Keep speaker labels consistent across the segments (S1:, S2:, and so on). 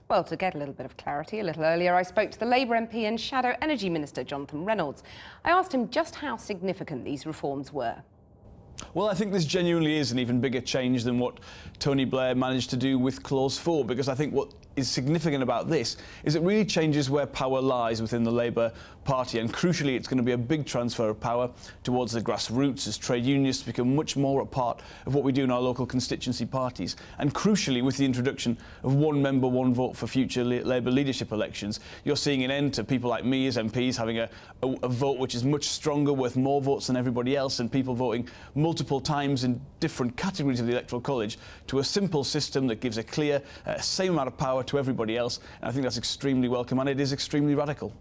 S1: Well, to get a little bit of clarity, a little earlier I spoke to the Labour MP and Shadow Energy Minister, Jonathan Reynolds. I asked him just how significant these reforms were.
S2: Well, I think this genuinely is an even bigger change than what Tony Blair managed to do with Clause 4, because I think what is significant about this is it really changes where power lies within the Labour Party, and crucially it's going to be a big transfer of power towards the grassroots as trade unions become much more a part of what we do in our local constituency parties, and crucially with the introduction of one member, one vote for future Labour leadership elections, you're seeing an end to people like me as MPs having a vote which is much stronger, worth more votes than everybody else, and people voting multiple times in different categories of the Electoral College, to a simple system that gives a clear, same amount of power to everybody else. And I think that's extremely welcome, and it is extremely radical.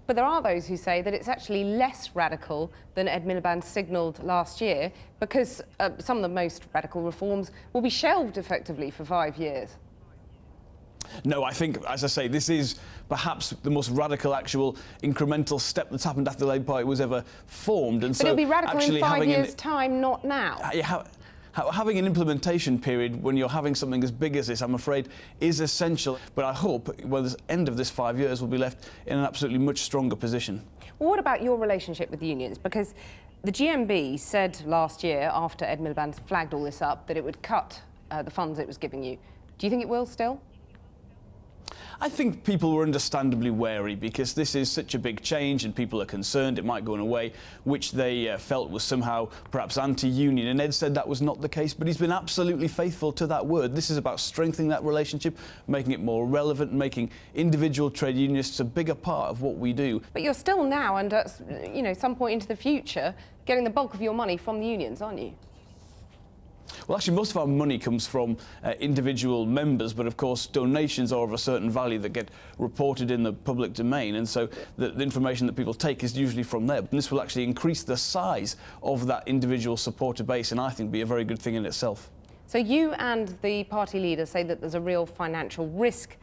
S1: But there are those who say that it's actually less radical than Ed Miliband signalled last year, because some of the most radical reforms will be shelved effectively for 5 years.
S2: No, I think, as I say, this is perhaps the most radical actual incremental step that's happened after the Labour Party was ever formed. And
S1: but it'll be radical in 5 years' time, not now.
S2: Having an implementation period when you're having something as big as this, I'm afraid, is essential. But I hope, well, the end of this 5 years will be left in an absolutely much stronger position.
S1: Well, what about your relationship with the unions? Because the GMB said last year, after Ed Miliband flagged all this up, that it would cut the funds it was giving you. Do you think it will still?
S2: I think people were understandably wary because this is such a big change and people are concerned it might go in a way which they felt was somehow perhaps anti-union, and Ed said that was not the case, but he's been absolutely faithful to that word. This is about strengthening that relationship, making it more relevant, making individual trade unionists a bigger part of what we do.
S1: But you're still now, and at some point into the future, getting the bulk of your money from the unions, aren't you?
S2: Well, actually, most of our money comes from individual members, but of course donations are of a certain value that get reported in the public domain, and so the information that people take is usually from there. And this will actually increase the size of that individual supporter base, and I think be a very good thing in itself.
S1: So you and the party leader say that there's a real financial risk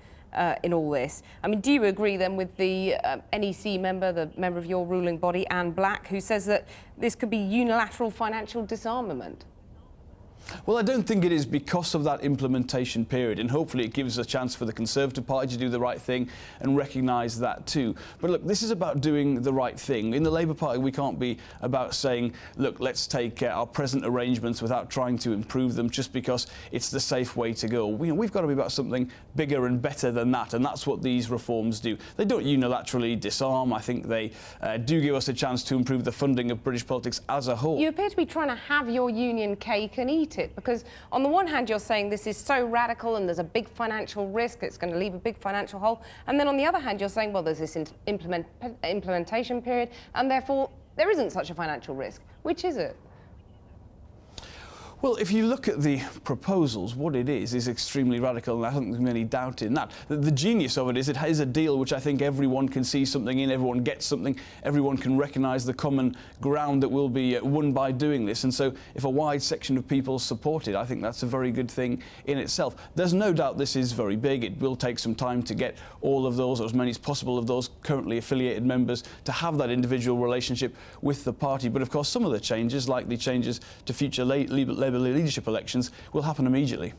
S1: in all this. I mean, do you agree then with the NEC member, the member of your ruling body, Anne Black, who says that this could be unilateral financial disarmament?
S2: Well, I don't think it is because of that implementation period, and hopefully it gives a chance for the Conservative Party to do the right thing and recognise that too. But look, this is about doing the right thing. In the Labour Party, we can't be about saying, look, let's take our present arrangements without trying to improve them just because it's the safe way to go. We've got to be about something bigger and better than that, and that's what these reforms do. They don't unilaterally disarm. I think they do give us a chance to improve the funding of British politics as a whole.
S1: You appear to be trying to have your union cake and eat it, because on the one hand you're saying this is so radical and there's a big financial risk, it's going to leave a big financial hole, and then on the other hand you're saying, well, there's this implementation period and therefore there isn't such a financial risk. Which is it?
S2: Well, if you look at the proposals, what it is extremely radical, and I don't think there's any doubt in that. The genius of it is a deal which I think everyone can see something in, everyone gets something, everyone can recognise the common ground that will be won by doing this. And so if a wide section of people support it, I think that's a very good thing in itself. There's no doubt this is very big. It will take some time to get all of those, or as many as possible of those currently affiliated members, to have that individual relationship with the party. But of course, some of the changes, like the changes to future Labour leadership elections, will happen immediately.